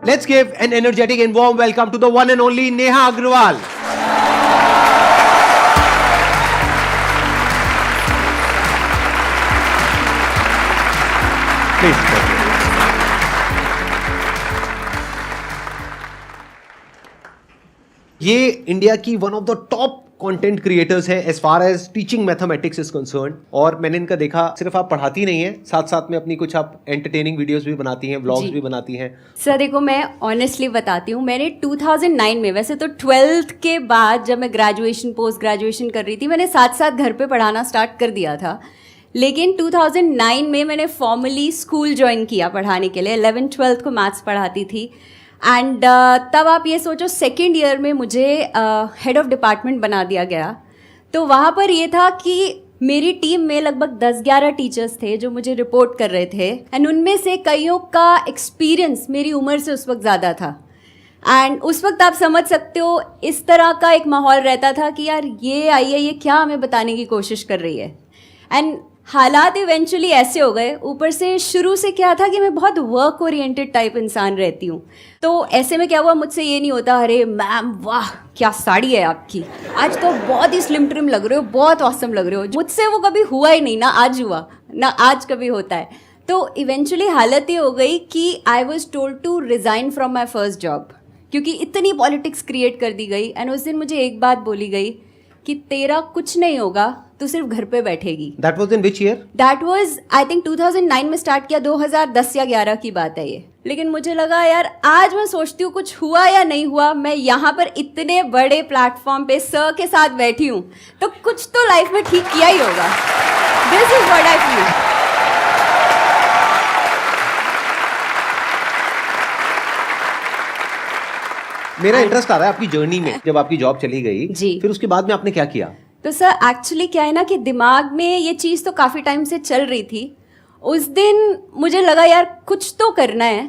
Let's give an energetic and warm welcome to the one and only Neha Agrawal. Please. ये India की one of the top content creators है as far as teaching mathematics is concern. और मैंने इनका देखा, सिर्फ आप पढ़ाती नहीं है, साथ साथ में अपनी कुछ आप एंटरटेनिंग वीडियोस भी बनाती हैं, व्लॉग्स भी बनाती हैं। सर देखो, मैं ऑनेस्टली बताती हूँ, मैंने 2009 में, वैसे तो 12th के बाद जब मैं ग्रेजुएशन पोस्ट ग्रेजुएशन कर रही थी, मैंने साथ साथ घर पे पढ़ाना स्टार्ट कर दिया था। लेकिन 2009 में मैंने फॉर्मली स्कूल ज्वाइन किया पढ़ाने के लिए। 11th 12th को मैथ्स पढ़ाती थी एंड तब आप ये सोचो, सेकेंड ईयर में मुझे हेड ऑफ डिपार्टमेंट बना दिया गया। तो वहाँ पर ये था कि मेरी टीम में लगभग 10-11 टीचर्स थे जो मुझे रिपोर्ट कर रहे थे एंड उनमें से कईयों का एक्सपीरियंस मेरी उम्र से उस वक्त ज़्यादा था। एंड उस वक्त आप समझ सकते हो, इस तरह का एक माहौल रहता था कि यार ये आई है, ये क्या हमें बताने की कोशिश कर रही है। एंड हालात इवेंचुअली ऐसे हो गए, ऊपर से शुरू से क्या था कि मैं बहुत वर्क ओरिएंटेड टाइप इंसान रहती हूँ। तो ऐसे में क्या हुआ, मुझसे ये नहीं होता अरे मैम वाह क्या साड़ी है आपकी, आज तो बहुत ही स्लिम ट्रिम लग रहे हो, बहुत ऑसम लग रहे हो। मुझसे वो कभी हुआ ही नहीं, ना आज हुआ ना आज कभी होता है। तो इवेंचुअली हालत ये हो गई कि I was told to resign from my first job, क्योंकि इतनी पॉलिटिक्स क्रिएट कर दी गई। एंड उस दिन मुझे एक बात बोली गई कि तेरा कुछ नहीं होगा, तू सिर्फ घर पे बैठेगी। That was in which year? That was I think 2009 में स्टार्ट किया, 2010 या 11 की बात है ये। लेकिन मुझे लगा यार, आज मैं सोचती हूँ कुछ हुआ या नहीं हुआ, मैं यहाँ पर इतने बड़े प्लेटफॉर्म पे सर के साथ बैठी हूँ, तो कुछ तो लाइफ में ठीक किया ही होगा। This is what I feel. मेरा इंटरेस्ट आ रहा है आपकी जर्नी में। जब आपकी जॉब चली गई जी, फिर उसके बाद में आपने क्या किया? तो सर एक्चुअली क्या है ना कि दिमाग में ये चीज़ तो काफ़ी टाइम से चल रही थी। उस दिन मुझे लगा यार कुछ तो करना है,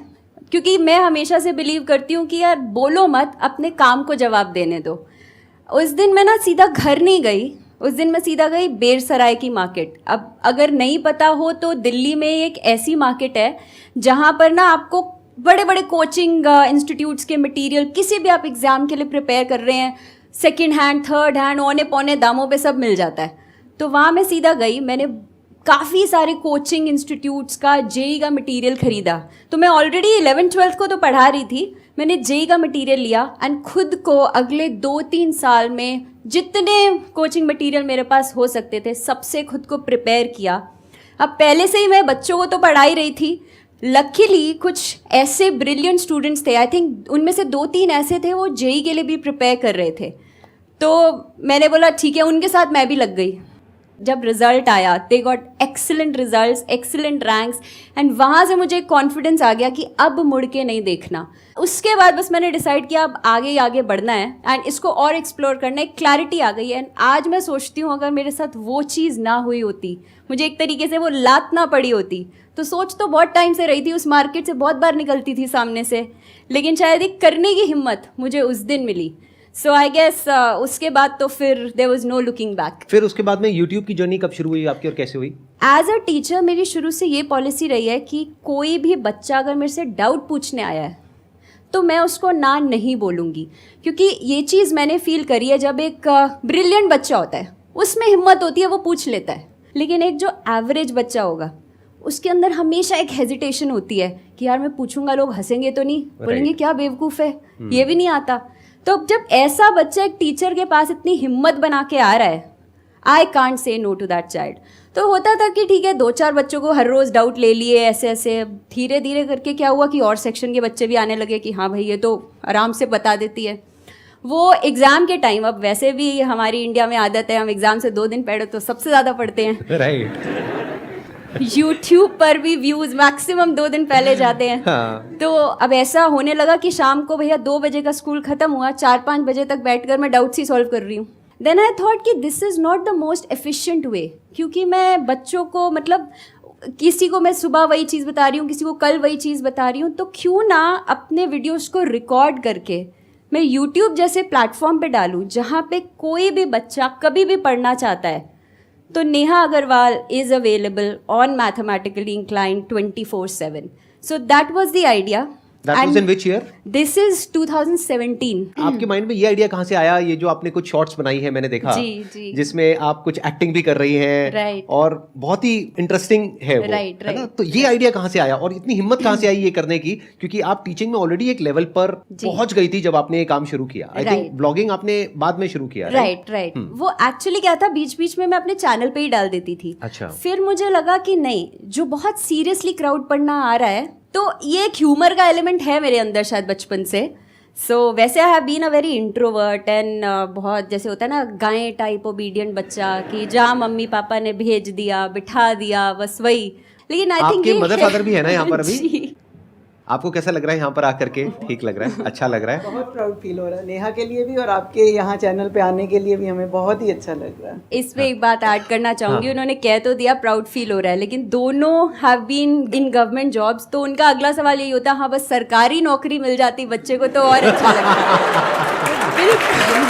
क्योंकि मैं हमेशा से बिलीव करती हूँ कि यार बोलो मत, अपने काम को जवाब देने दो। उस दिन मैं ना सीधा घर नहीं गई, उस दिन मैं सीधा गई बेरसराय की मार्केट। अब अगर नहीं पता हो तो दिल्ली में एक ऐसी मार्केट है जहाँ पर ना आपको बड़े बड़े कोचिंग इंस्टीट्यूट्स के मटेरियल, किसी भी आप एग्ज़ाम के लिए प्रिपेयर कर रहे हैं, सेकंड हैंड थर्ड हैंड औने पौने दामों पे सब मिल जाता है। तो वहाँ मैं सीधा गई, मैंने काफ़ी सारे कोचिंग इंस्टीट्यूट्स का जेई का मटेरियल ख़रीदा। तो मैं ऑलरेडी 11th 12th को तो पढ़ा रही थी, मैंने जेई का मटेरियल लिया एंड खुद को अगले 2-3 साल में जितने कोचिंग मटेरियल मेरे पास हो सकते थे सबसे खुद को प्रिपेयर किया। अब पहले से ही मैं बच्चों को तो पढ़ा ही रही थी, लकीली कुछ ऐसे ब्रिलियंट स्टूडेंट्स थे, आई थिंक उनमें से 2-3 ऐसे थे वो जेई के लिए भी प्रिपेयर कर रहे थे। तो मैंने बोला ठीक है, उनके साथ मैं भी लग गई। जब रिज़ल्ट आया, they got excellent results, excellent ranks and वहाँ से मुझे कॉन्फिडेंस आ गया कि अब मुड़ के नहीं देखना। उसके बाद बस मैंने डिसाइड किया अब आगे ही आगे बढ़ना है एंड इसको और एक्सप्लोर करना है। क्लैरिटी आ गई है एंड आज मैं सोचती हूँ अगर मेरे साथ वो चीज़ ना हुई होती, मुझे एक तरीके से वो लात ना पड़ी होती, तो सोच तो बहुत टाइम से रही थी, उस मार्केट से बहुत बार निकलती थी सामने से, लेकिन शायद एक करने की हिम्मत मुझे उस दिन मिली। सो आई गेस उसके बाद तो फिर there was no looking back. फिर उसके बाद में यूट्यूब की जर्नी कब शुरू हुई आपकी और कैसे हुई? एज अ टीचर मेरी शुरू से ये पॉलिसी रही है कि कोई भी बच्चा अगर मेरे से डाउट पूछने आया है तो मैं उसको ना नहीं बोलूँगी, क्योंकि ये चीज़ मैंने फील करी है। जब एक ब्रिलियंट बच्चा होता है उसमें हिम्मत होती है, वो पूछ लेता है, लेकिन एक जो एवरेज बच्चा होगा उसके अंदर हमेशा एक हेजिटेशन होती है कि यार मैं पूछूंगा लोग हंसेंगे तो नहीं, बोलेंगे क्या बेवकूफ़ है, ये भी नहीं आता। तो जब ऐसा बच्चा एक टीचर के पास इतनी हिम्मत बना के आ रहा है, I can't say no to that child. तो होता था कि ठीक है 2-4 बच्चों को हर रोज़ डाउट ले लिए ऐसे ऐसे, धीरे धीरे करके क्या हुआ कि और सेक्शन के बच्चे भी आने लगे कि हाँ भाई ये तो आराम से बता देती है। वो एग्ज़ाम के टाइम, अब वैसे भी हमारी इंडिया में आदत है हम एग्ज़ाम से 2 दिन पहले तो सबसे ज़्यादा पढ़ते हैं, राइट। यूट्यूब पर भी व्यूज़ मैक्सिमम 2 दिन पहले जाते हैं। हाँ। तो अब ऐसा होने लगा कि शाम को भैया 2 बजे का स्कूल ख़त्म हुआ, 4-5 बजे तक बैठकर मैं डाउट्स ही सॉल्व कर रही हूँ। देन आई थॉट कि this is not the most efficient way, क्योंकि मैं बच्चों को मतलब किसी को मैं सुबह वही चीज़ बता रही हूँ, किसी को कल वही चीज़ बता रही हूँ, तो क्यों ना अपने वीडियोज़ को रिकॉर्ड करके मैं यूट्यूब जैसे प्लेटफॉर्म पे डालूँ जहाँ पे कोई भी बच्चा कभी भी पढ़ना चाहता है। तो Neha Agarwal is available on Mathematically Inclined 24/7. So that was the idea. That was in which year? This is 2017. आपके माइंड में ये आइडिया कहाँ से आया? ये जो आपने कुछ शॉर्ट्स बनाई है मैंने देखा, जी. जिसमें आप कुछ एक्टिंग भी कर रही हैं, Right. और बहुत ही इंटरेस्टिंग है वो, Right. है ना? तो ये आइडिया कहाँ से आया और इतनी हिम्मत कहाँ से आई ये करने की? क्योंकि आप टीचिंग में ऑलरेडी एक लेवल पर पहुंच गई थी जब आपने ये काम शुरू किया. आई थिंक ब्लॉगिंग आपने बाद में शुरू किया. राइट. वो एक्चुअली क्या था, बीच बीच में मैं अपने चैनल पे ही डाल देती थी. अच्छा. फिर मुझे लगा कि नहीं, जो बहुत सीरियसली क्राउड पढ़ना आ रहा है, तो ये एक ह्यूमर का एलिमेंट है मेरे अंदर शायद बचपन से. सो वैसे I have been a very introvert and बहुत जैसे होता है ना गाय टाइप ओबीडियंट बच्चा, कि जहाँ मम्मी पापा ने भेज दिया, बिठा दिया, बस वही. लेकिन आई थिंक आपके मदर फादर भी है ना यहाँ पर अभी? जी. आपको कैसा लग रहा है यहाँ पर आकर के? ठीक लग रहा है? अच्छा लग रहा है? बहुत प्राउड फील हो रहा है नेहा के लिए भी, और आपके यहाँ चैनल पे आने के लिए भी हमें बहुत ही अच्छा लग रहा है. इस पे एक बात ऐड करना चाहूंगी. उन्होंने कह तो दिया प्राउड फील हो रहा है, लेकिन दोनों have been in government jobs, तो उनका अगला सवाल यही होता है, हाँ बस सरकारी नौकरी मिल जाती बच्चे को तो और अच्छा लगता है. बिल्कुल.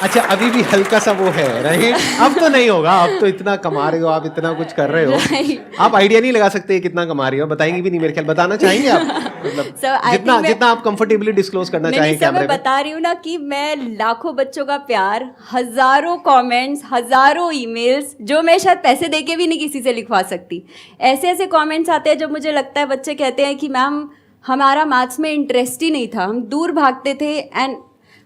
अच्छा, अभी भी हल्का सा वो है, राइट? अब तो नहीं होगा, अब तो इतना कमा रहे हो आप, इतना कुछ कर रहे हो. Right. आप आइडिया नहीं लगा सकते कितना कमा रही हो, बताएंगी भी नहीं मेरे ख्याल. बताना चाहेंगे आप? मतलब So, I जितना think जितना आप कंफर्टेबली डिस्क्लोज करना नहीं, चाहें नहीं, सर, कैमरे मैं में. बता रही हूँ ना कि मैं लाखों बच्चों का प्यार, हजारों कमेंट्स, हजारों ईमेल्स, जो मैं शायद पैसे देके भी नहीं किसी से लिखवा सकती. ऐसे ऐसे कमेंट्स आते हैं जब मुझे लगता है, बच्चे कहते हैं कि मैम हमारा मैथ्स में इंटरेस्ट ही नहीं था, हम दूर भागते थे, एंड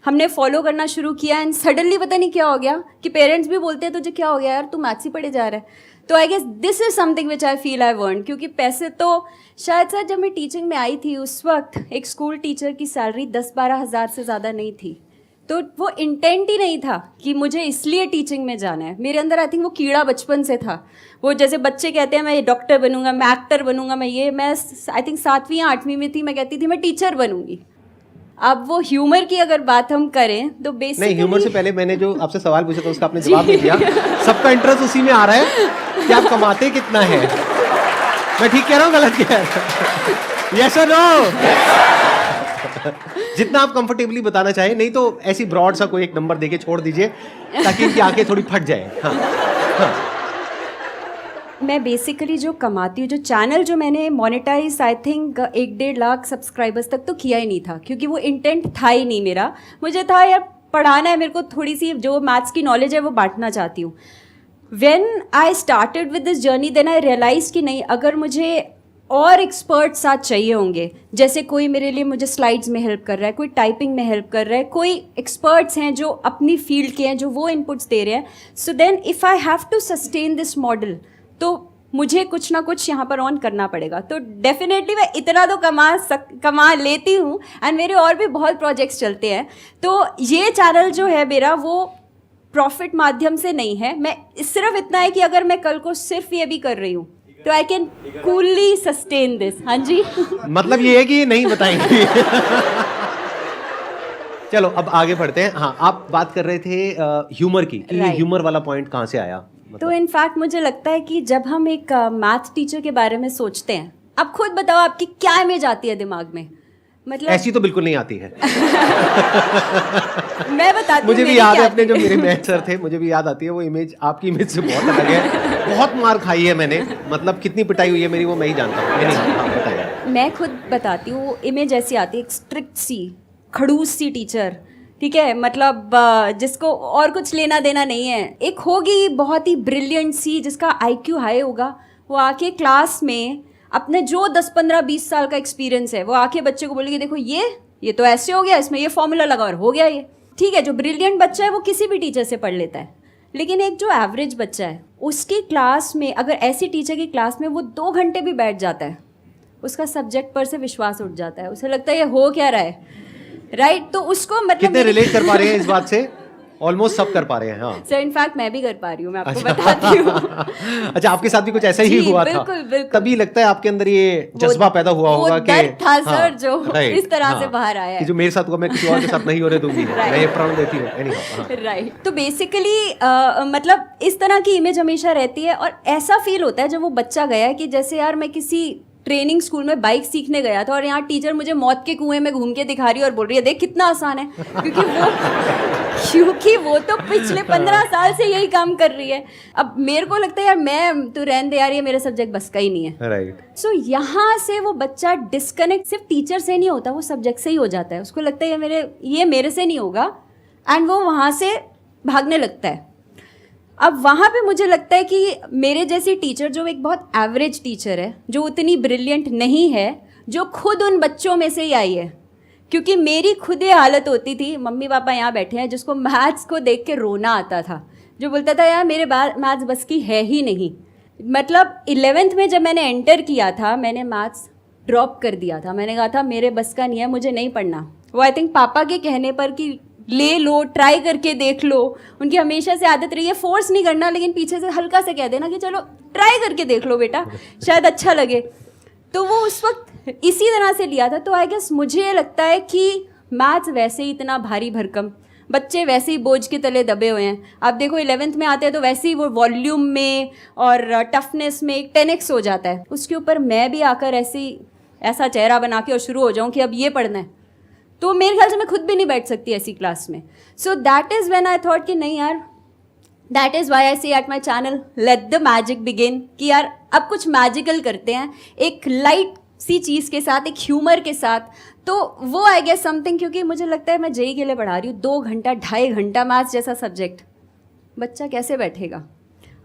हमने फॉलो करना शुरू किया, एंड सडनली पता नहीं क्या हो गया कि पेरेंट्स भी बोलते हैं तुझे क्या हो गया यार, तू मैथ्स ही पढ़े जा रहा है. तो I guess this is something which I feel I earn. क्योंकि पैसे तो शायद सर जब मैं टीचिंग में आई थी उस वक्त एक स्कूल टीचर की सैलरी 10-12 हज़ार से ज़्यादा नहीं थी. तो वो इंटेंट ही नहीं था कि मुझे इसलिए टीचिंग में जाना है. मेरे अंदर आई थिंक वो कीड़ा बचपन से था. वो जैसे बच्चे कहते हैं मैं डॉक्टर बनूंगा, मैं एक्टर बनूंगा, मैं आई थिंक 7वीं या 8वीं में थी, मैं कहती थी मैं टीचर बनूंगी. अब वो ह्यूमर की अगर बात हम करें तो बेसिकली नहीं, ह्यूमर से पहले मैंने जो आपसे सवाल पूछा था उसका आपने जवाब नहीं दिया. सबका इंटरेस्ट उसी में आ रहा है कि आप कमाते कितना है. मैं ठीक कह रहा हूँ, गलत कह रहा हूँ? यस और नो? जितना आप कंफर्टेबली बताना चाहें, नहीं तो ऐसी ब्रॉड सा कोई एक नंबर देके छोड़ दीजिए ताकि इनकी आंखें थोड़ी फट जाए. हाँ. मैं बेसिकली जो कमाती हूँ, जो चैनल जो मैंने monetize I think 1-1.5 lakh subscribers तक तो किया ही नहीं था, क्योंकि वो इंटेंट था ही नहीं मेरा. मुझे था यार पढ़ाना है, मेरे को थोड़ी सी जो मैथ्स की नॉलेज है वो बांटना चाहती हूँ. When I started with this journey then I realize कि नहीं, अगर मुझे और एक्सपर्ट साथ चाहिए होंगे, जैसे कोई मेरे लिए मुझे स्लाइड्स में हेल्प कर रहा है, कोई टाइपिंग में हेल्प कर रहा है, कोई एक्सपर्ट्स हैं जो अपनी फील्ड के हैं, जो वो इनपुट्स दे रहे हैं. So then if I have to sustain this model, तो मुझे कुछ ना कुछ यहाँ पर ऑन करना पड़ेगा. तो डेफिनेटली मैं इतना तो कमा लेती हूँ, एंड मेरे और भी बहुत प्रोजेक्ट्स चलते हैं. तो ये चैनल जो है मेरा वो प्रॉफिट माध्यम से नहीं है. मैं सिर्फ इतना है कि अगर मैं कल को सिर्फ ये भी कर रही हूँ तो I can coolly sustain this. हाँ जी. मतलब ये है कि ये नहीं बताएंगे. चलो अब आगे बढ़ते हैं. हाँ, आप बात कर रहे थे ह्यूमर की, कि Right. ह्यूमर वाला पॉइंट कहाँ से आया? तो इनफैक्ट मुझे लगता है कि जब हम एक मैथ टीचर के बारे में सोचते हैं, आप खुद बताओ आपकी क्या इमेज आती है दिमाग में? मतलब ऐसी तो बिल्कुल नहीं आती है. मैं बताती हूँ मुझे भी मेरी याद क्या है, अपने आती जो मेरे मैथ सर थे, मुझे भी याद आती है वो इमेज. आपकी इमेज से बहुत अलग है. बहुत मार खाई है मैंने, मतलब कितनी पिटाई हुई है मेरी वो मैं ही जानता हूँ. हाँ, बताइए. मैं खुद बताती हूँ. इमेज ऐसी आती है, एक स्ट्रिक्ट सी, खड़ूस सी टीचर, ठीक है, मतलब जिसको और कुछ लेना देना नहीं है. एक होगी बहुत ही ब्रिलियंट सी, जिसका IQ हाई होगा, वो आके क्लास में अपने जो 10-15-20 साल का एक्सपीरियंस है वो आके बच्चे को बोलेगी देखो ये तो ऐसे हो गया, इसमें ये फॉर्मूला लगा और हो गया ये. ठीक है, जो ब्रिलियंट बच्चा है वो किसी भी टीचर से पढ़ लेता है. लेकिन एक जो एवरेज बच्चा है, उसकी क्लास में अगर ऐसी टीचर की क्लास में वो 2 घंटे भी बैठ जाता है, उसका सब्जेक्ट पर से विश्वास उठ जाता है. उसे लगता है ये हो क्या रहा है, राइट? तो उसको मतलब कितने रिलेट कर पा रहे हैं इस बात से? ऑलमोस्ट सब कर पा रहे हैं. हाँ सर, इनफैक्ट मैं भी कर पा रही हूँ, मैं आपको बताती हूँ. अच्छा, आपके साथ भी कुछ ऐसा ही जी, हुआ बिल्कुल, था? बिल्कुल. तभी लगता है आपके अंदर ये जज्बा पैदा हुआ होगा कि डर था सर, हाँ, जो right, इस तरह से हाँ, बाहर आया कि है. जो मेरे साथ हुआ मैं किसी और के साथ नहीं होने दूंगी. Right. मैं ये प्रण देती हूँ. Anyhow, हाँ. राइट. तो बेसिकली मतलब इस तरह की इमेज हमेशा रहती है, और ऐसा फील होता है जब वो बच्चा गया है कि जैसे यार मैं किसी ट्रेनिंग स्कूल में बाइक सीखने गया था और यहाँ टीचर मुझे मौत के कुएं में घूम के दिखा रही है और बोल रही है देख कितना आसान है, क्योंकि वो तो पिछले 15 साल से यही काम कर रही है। अब मेरे को लगता है यार मैं तो रहने दे यार, ये मेरा सब्जेक्ट बस का ही नहीं है। राइट। सो यहाँ से वो बच्चा डिस्कनेक्ट सिर्फ टीचर से नहीं होता, वो सब्जेक्ट से ही हो जाता है। उसको लगता है ये मेरे से नहीं होगा एंड वो वहाँ से भागने लगता है। अब वहाँ पे मुझे लगता है कि मेरे जैसी टीचर जो एक बहुत एवरेज टीचर है, जो उतनी ब्रिलियंट नहीं है, जो खुद उन बच्चों में से ही आई है, क्योंकि मेरी खुद ये हालत होती थी, मम्मी पापा यहाँ बैठे हैं, जिसको मैथ्स को देख के रोना आता था, जो बोलता था यार मेरे मैथ्स बस की है ही नहीं। मतलब 11th में जब मैंने एंटर किया था, मैंने मैथ्स ड्रॉप कर दिया था। मैंने कहा था मेरे बस का नहीं है, मुझे नहीं पढ़ना। वो आई थिंक पापा के कहने पर कि ले लो, ट्राई करके देख लो, उनकी हमेशा से आदत रही है फोर्स नहीं करना, लेकिन पीछे से हल्का से कह देना कि चलो ट्राई करके देख लो बेटा, शायद अच्छा लगे। तो वो उस वक्त इसी तरह से लिया था। तो आई गेस मुझे लगता है कि मैथ्स वैसे ही इतना भारी भरकम, बच्चे वैसे ही बोझ के तले दबे हुए हैं। आप देखो 11th में आते हैं तो वैसे ही वो वॉल्यूम में और टफनेस में 10x हो जाता है। उसके ऊपर मैं भी आकर ऐसा चेहरा बना के और शुरू हो जाऊँ कि अब ये पढ़ना है, तो मेरे ख्याल से मैं खुद भी नहीं बैठ सकती ऐसी क्लास में। So that is when I thought कि नहीं यार, दैट इज़ वाई आई से at my channel let the magic begin, कि यार अब कुछ मैजिकल करते हैं एक लाइट सी चीज़ के साथ, एक ह्यूमर के साथ। तो वो आई गेस समथिंग, क्योंकि मुझे लगता है मैं जेई के लिए पढ़ा रही हूँ 2 घंटा 2.5 घंटा मैथ्स जैसा सब्जेक्ट, बच्चा कैसे बैठेगा?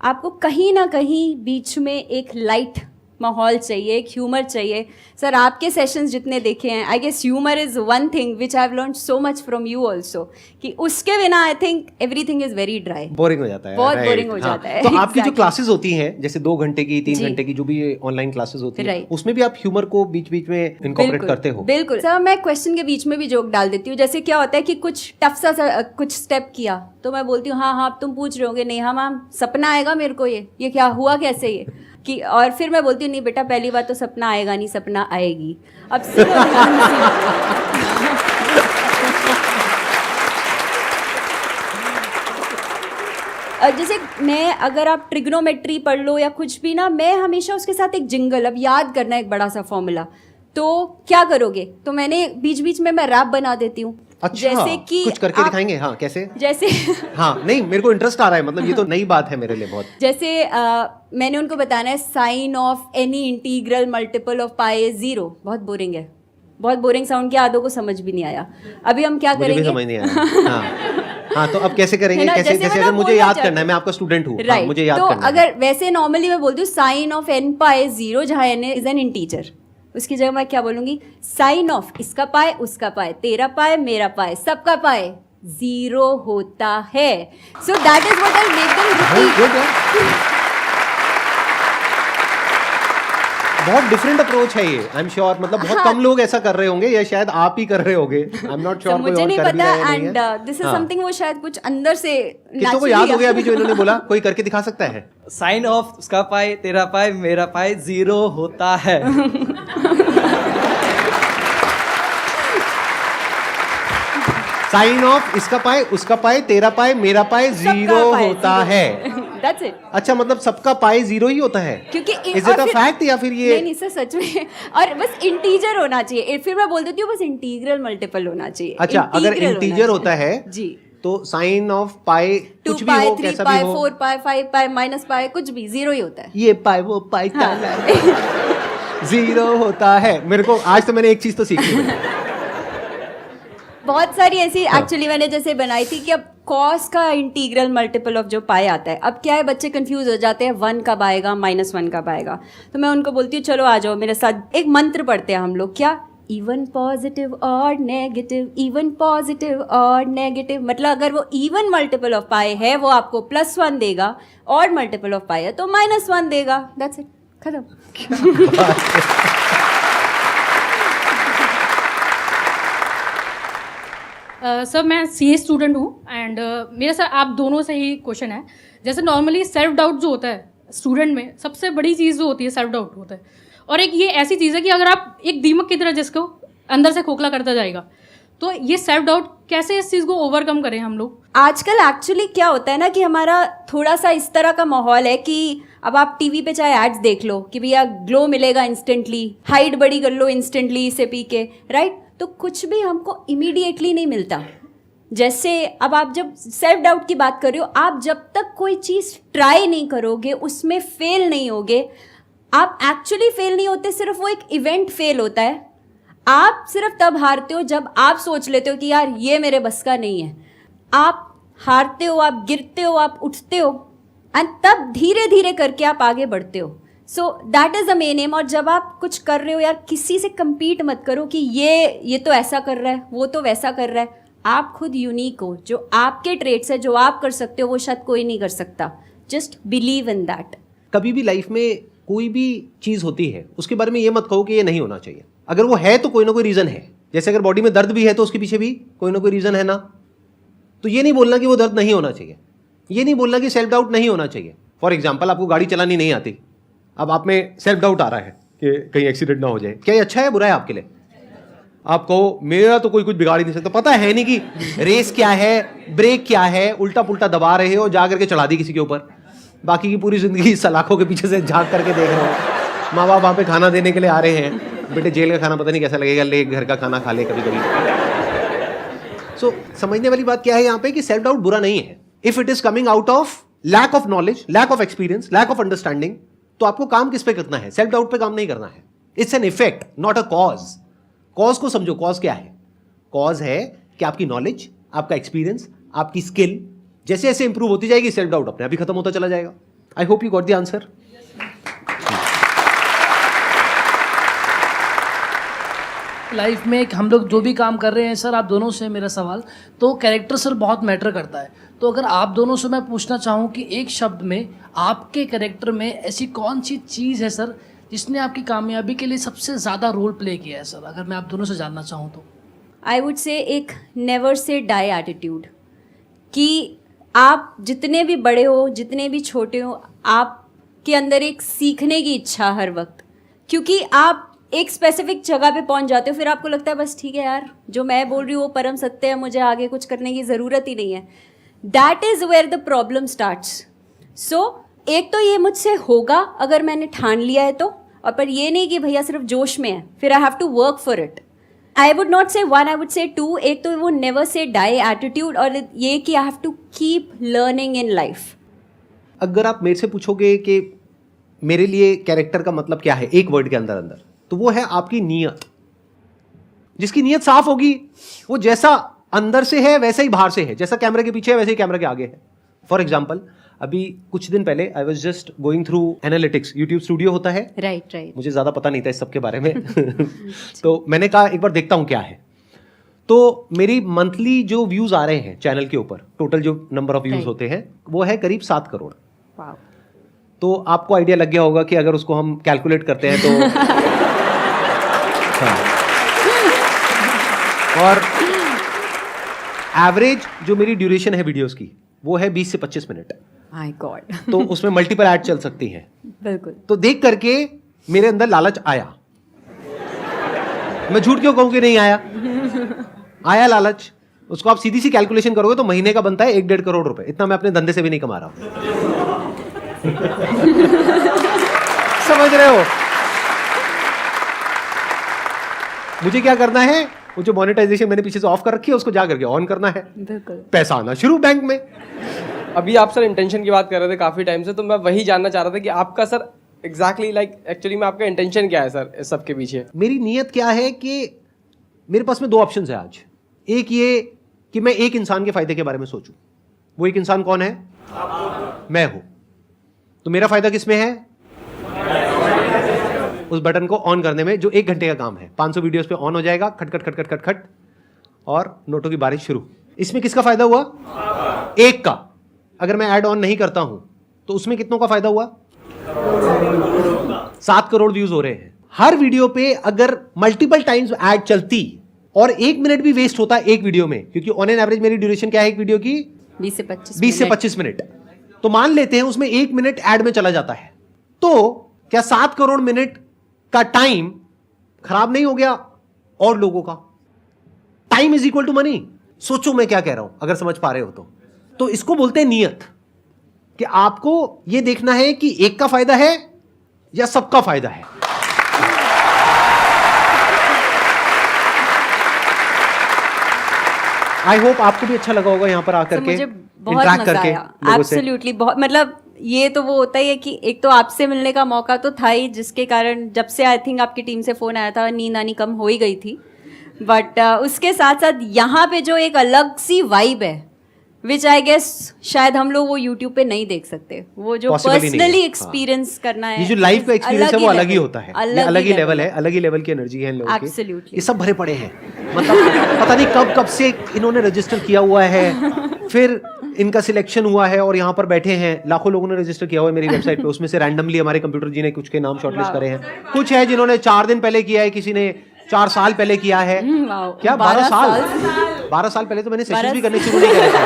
आपको कहीं ना कहीं बीच में एक लाइट माहौल चाहिए, एक ह्यूमर चाहिए। सर आपके सेशंस जितने देखे हैं, I guess humour is one thing which I have learned so much from you also, कि उसके बिना I think everything is very dry, boring हो जाता है, बहुत बोरिंग हो जाता है। तो आपकी जो क्लासेस होती हैं, जैसे 2 घंटे की 3 घंटे की जो भी ऑनलाइन क्लासेस होती हैं, उसमें भी आप ह्यूमर को बीच बीच में इनकॉर्पोरेट करते हो? बिल्कुल सर, मैं क्वेश्चन के बीच में भी जोक डाल देती हूँ। जैसे क्या होता है कि कुछ टफ सा कुछ स्टेप किया तो मैं बोलती हूँ हाँ तुम पूछ रहे होगे, नहीं हाँ मैम सपना आएगा मेरे को, ये क्या हुआ कैसे ये कि, और फिर मैं बोलती हूँ नहीं बेटा पहली बात तो सपना आएगा नहीं, सपना आएगी। अब जैसे मैं, अगर आप ट्रिग्नोमेट्री पढ़ लो या कुछ भी ना, मैं हमेशा उसके साथ एक जिंगल, अब याद करना एक बड़ा सा फॉर्मूला, तो क्या करोगे? तो मैंने बीच बीच में मैं रैप बना देती हूँ। अच्छा, जैसे कि कुछ करके दिखाएंगे? हाँ कैसे? जैसे हाँ नहीं मेरे को इंटरेस्ट आ रहा है, मतलब ये तो नई बात है मेरे लिए बहुत। जैसे मैंने उनको बताना है sine of any integral multiple of pi is 0। बहुत बोरिंग है, बहुत बोरिंग साउंड किया, आधों को समझ भी नहीं आया। अभी हम क्या करेंगे? मुझे भी समझ नहीं आया। हाँ तो अब कैसे करेंगे? कैसे अगर मुझे याद करना है, मैं आपका स्टूडेंट हूँ, राइट, मुझे याद तो करना है। अगर वैसे नॉर्मली मैं बोलती हूँ साइन ऑफ n पाई 0, जहाँ n इज एन इंटीजर, उसकी जगह मैं क्या बोलूंगी? साइन ऑफ इसका पाए उसका पाए, तेरा पाए मेरा पाए, सबका पाए 0 होता है। So that is what I make them repeat. बहुत डिफरेंट अप्रोच है ये, आई एम श्योर। मतलब बहुत कम लोग ऐसा कर रहे होंगे, या शायद आप ही कर रहे होंगे, आई एम नॉट श्योर। मुझे नहीं पता, एंड दिस इज समथिंग वो शायद कुछ अंदर से किसको को याद हो गया अभी जो इन्होंने बोला? कोई करके दिखा सकता है? साइन ऑफ उसका पाए तेरा पाए मेरा पाए 0 होता है। साइन ऑफ इसका पाए उसका पाए तेरा पाए मेरा पाए 0 होता है। That's it. अच्छा, मतलब सबका पाए 0 ही होता है? क्योंकि इज इट अ फैक्ट या फिर ये? नहीं सर सच में, और बस इंटीजर होना चाहिए। फिर मैं बोल देती हूँ बस इंटीग्रल मल्टीपल होना चाहिए। अच्छा, अगर इंटीजर होता है जी, तो साइन ऑफ पाए 2 कुछ भी पाए हो, 3 कैसा पाए भी हो, 4 पाए 5 पाए माइनस पाए कुछ भी 0 ही होता है। ये पाए वो पाए 0 होता है। मेरे को आज तो मैंने एक चीज तो सीखी है। बहुत सारी ऐसी एक्चुअली मैंने जैसे बनाई थी कि अब कॉस का इंटीग्रल मल्टीपल ऑफ जो पाए आता है, अब क्या है बच्चे कंफ्यूज हो जाते हैं 1 कब आएगा -1 कब आएगा। तो मैं उनको बोलती हूँ चलो आ जाओ मेरे साथ, एक मंत्र पढ़ते हैं हम लोग, क्या? इवन पॉजिटिव और नेगेटिव, इवन पॉजिटिव और नेगेटिव। मतलब अगर वो इवन मल्टीपल ऑफ पाए है वो आपको +1 देगा, और मल्टीपल ऑफ पाए है तो -1 देगा। दैट्स इट, खत्म। सर मैं सीए स्टूडेंट हूँ एंड मेरा सर आप दोनों से ही क्वेश्चन है। जैसे नॉर्मली सेल्फ डाउट जो होता है स्टूडेंट में, सबसे बड़ी चीज़ जो होती है सेल्फ डाउट होता है, और एक ये ऐसी चीज़ है कि अगर आप एक दीमक की तरह जिसको अंदर से खोखला करता जाएगा, तो ये सेल्फ डाउट कैसे इस चीज़ को ओवरकम करें हम लोग? आजकल एक्चुअली क्या होता है ना कि हमारा थोड़ा सा इस तरह का माहौल है कि अब आप टीवी पे चाहे एड्स देख लो कि भैया ग्लो मिलेगा इंस्टेंटली, हाइट बड़ी कर लो इंस्टेंटली इसे पी के, राइट? तो कुछ भी हमको इमीडिएटली नहीं मिलता। जैसे अब आप जब सेल्फ डाउट की बात कर रहे हो, आप जब तक कोई चीज़ ट्राई नहीं करोगे, उसमें फेल नहीं होगे, आप एक्चुअली फेल नहीं होते, सिर्फ वो एक इवेंट फेल होता है। आप सिर्फ तब हारते हो जब आप सोच लेते हो कि यार ये मेरे बस का नहीं है। आप हारते हो, आप गिरते हो, आप उठते हो, एंड तब धीरे धीरे करके आप आगे बढ़ते हो। So that is the main M. और जब आप कुछ कर रहे हो यार, किसी से compete मत करो कि ये तो ऐसा कर रहा है, वो तो वैसा कर रहा है। आप खुद यूनिक हो, जो आपके ट्रेड्स है, जो आप कर सकते हो, वो शायद कोई नहीं कर सकता। Just believe in that. कभी भी लाइफ में कोई भी चीज़ होती है उसके बारे में ये मत कहो कि ये नहीं होना चाहिए। अगर वो है तो कोई ना कोई रीज़न है। जैसे अगर बॉडी में दर्द भी है तो उसके पीछे भी कोई ना कोई रीज़न है ना। तो ये नहीं बोलना कि वो दर्द नहीं होना चाहिए, ये नहीं बोलना कि सेल्फ डाउट नहीं होना चाहिए। फॉर एग्जाम्पल, आपको गाड़ी चलानी नहीं आती, अब आप में सेल्फ डाउट आ रहा है कि कहीं एक्सीडेंट ना हो जाए। क्या ये अच्छा है, बुरा है आपके लिए? आप कहो मेरा तो कोई कुछ बिगाड़ ही नहीं सकता। पता है नहीं कि रेस क्या है, ब्रेक क्या है, उल्टा पुल्टा दबा रहे हो, जा करके चढ़ा दी किसी के ऊपर। बाकी की पूरी जिंदगी सलाखों के पीछे से झांक करके देख रहे हो। माँ बाप वहाँ पे खाना देने के लिए आ रहे हैं, बेटे जेल का खाना पता नहीं कैसा लगेगा, ले घर का खाना खा ले कभी कभी। सो समझने वाली बात क्या है यहाँ पे कि सेल्फ डाउट बुरा नहीं है। If it is coming out of lack of knowledge, lack of experience, lack of understanding, तो आपको काम किस पे करना है? सेल्फ डाउट पे काम नहीं करना है। It's an effect, not a cause. Cause को समझो। कॉज क्या है? कॉज है कि आपकी नॉलेज, आपका एक्सपीरियंस, आपकी स्किल जैसे जैसे इंप्रूव होती जाएगी, सेल्फ डाउट अपने आप ही खत्म होता चला जाएगा। I hope you got the answer. Life में हम लोग जो भी काम कर रहे हैं सर, आप दोनों से मेरा सवाल, तो कैरेक्टर सर बहुत मैटर करता है। तो अगर आप दोनों से मैं पूछना चाहूँ कि एक शब्द में आपके कैरेक्टर में ऐसी कौन सी चीज़ है सर जिसने आपकी कामयाबी के लिए सबसे ज़्यादा रोल प्ले किया है सर, अगर मैं आप दोनों से जानना चाहूँ तो? आई वुड से एक नेवर से डाई एटीट्यूड, कि आप जितने भी बड़े हो, जितने भी छोटे हो, आपके अंदर एक सीखने की इच्छा हर वक्त। क्योंकि आप एक स्पेसिफिक जगह पे पहुंच जाते हो, फिर आपको लगता है बस ठीक है यार, जो मैं बोल रही हूँ वो परम सत्य है, मुझे आगे कुछ करने की ज़रूरत ही नहीं है। That is where the problem starts. So एक तो ये मुझसे होगा अगर मैंने ठान लिया है तो, और पर ये नहीं कि भैया सिर्फ जोश में है, फिर I have to work for it. I would not say one, I would say two. एक तो वो नेवर से डाई एटीट्यूड, और ये कि I have to keep learning in life. अगर आप मेरे से पूछोगे कि मेरे लिए कैरेक्टर का मतलब क्या है एक वर्ड के अंदर अंदर, तो वो है आपकी नीयत। जिसकी नीयत साफ होगी, वो जैसा अंदर से है वैसा ही बाहर से है, जैसा कैमरे के पीछे है वैसे ही कैमरे के आगे है। फॉर एग्जाम्पल, अभी कुछ दिन पहले I was just going through analytics. YouTube studio होता है, राइट राइट। मुझे ज़्यादा पता नहीं था इस सब के बारे में तो मैंने कहा एक बार देखता हूँ क्या है। तो मेरी मंथली जो व्यूज़ आ रहे हैं चैनल के ऊपर, टोटल जो नंबर ऑफ व्यूज़ होते हैं वो है करीब 7 करोड़। वाओ। तो आपको आइडिया लग गया होगा कि अगर उसको हम कैलकुलेट करते हैं तो हाँ। और एवरेज जो मेरी ड्यूरेशन है वीडियोस की वो है 20 से 25 मिनट। My God. तो उसमें मल्टीपल ऐड चल सकती हैं। बिल्कुल। तो देख करके मेरे अंदर लालच आया। मैं झूठ क्यों कहूं कि नहीं आया? आया लालच। उसको आप सीधी सी कैलकुलेशन करोगे तो महीने का बनता है 1-1.5 करोड़ रुपए। इतना मैं अपने धंधे से भी नहीं कमा रहा हूं। समझ रहे हो? मुझे क्या करना है? वो जो मोनेटाइजेशन मैंने पीछे से ऑफ कर रखी है उसको जा करके ऑन करना है। बिल्कुल। पैसा आना शुरू बैंक में। अभी आप सर इंटेंशन की बात कर रहे थे काफ़ी टाइम से, तो मैं वही जानना चाह रहा था कि आपका सर एग्जैक्टली एक्चुअली में आपका इंटेंशन क्या है सर इस सब के पीछे? मेरी नीयत क्या है कि मेरे पास में 2 ऑप्शन है आज। एक ये कि मैं एक इंसान के फायदे के बारे में सोचूं। वो एक इंसान कौन है? मैं हूं। तो मेरा फायदा किसमें है? उस बटन को ऑन करने में, जो 1 घंटे का काम है। 500 वीडियोस पे ऑन हो जाएगा, खट खट खट खट खट खट, और नोटों की बारिश शुरू। इसमें किसका फायदा हुआ? एक का। अगर मैं ऐड ऑन नहीं करता हूं तो उसमें कितनों का फायदा हुआ? 7 करोड़ व्यूज हो रहे हैं। हर वीडियो पे अगर मल्टीपल टाइम्स ऐड चलती और 1 मिनट भी वेस्ट होता एक वीडियो में, क्योंकि ऑन एन एवरेज मेरी ड्यूरेशन क्या है एक वीडियो की? 20 से 25 20 से 25 मिनट। तो मान लेते हैं उसमें 1 मिनट ऐड में चला जाता है, तो क्या 7 करोड़ मिनट का टाइम खराब नहीं हो गया और लोगों का? Time is equal to money. सोचो मैं क्या कह रहा हूं, अगर समझ पा रहे हो तो इसको बोलते हैं नियत, कि आपको यह देखना है कि एक का फायदा है या सबका फायदा है। आई होप आपको भी अच्छा लगा होगा यहाँ पर आकर के मुझे बहुत interact मजा करके आया, लोगों से। एब्सोल्युटली। बहुत, मतलब ये तो वो होता ही है कि एक तो आपसे मिलने का मौका तो था ही, जिसके कारण जब से आई थिंक आपकी टीम से फोन आया था नींद आनी कम हो ही गई थी, बट उसके साथ साथ यहाँ पे जो एक अलग सी वाइब है, विच आई गेस शायद हम लोग वो यूट्यूब पे नहीं देख सकते, वो जो Possible ही नहीं है, पर्सनली हाँ। एक्सपीरियंस करना है, ये जो लाइव का एक्सपीरियंस है वो अलग ही level, होता है, ये अलग ही लेवल है, अलग ही लेवल की एनर्जी है इन लोगों की। Absolutely. ये सब भरे पड़े हैं, मतलब पता नहीं कब कब से इन्होंने रजिस्टर किया हुआ है, फिर इनका सिलेक्शन हुआ है और यहाँ पर बैठे हैं। लाखों लोगों ने रजिस्टर किया हुआ है मेरी वेबसाइट पे, उसमें से रैंडमली हमारे कंप्यूटर जी ने कुछ के नाम शॉर्टलिस्ट करे हैं। कुछ है जिन्होंने 4 दिन पहले किया है, किसी ने 4 साल पहले किया है। wow, क्या 12 साल पहले तो मैंने सेशन भी करने शुरू नहीं करे थे।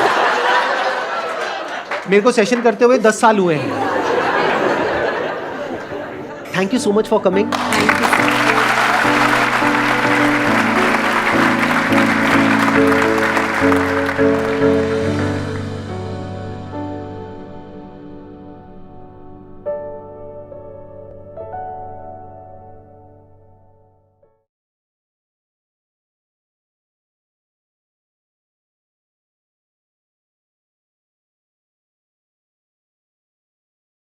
मेरे को सेशन करते हुए 10 साल हुए हैं। Thank you so much for coming.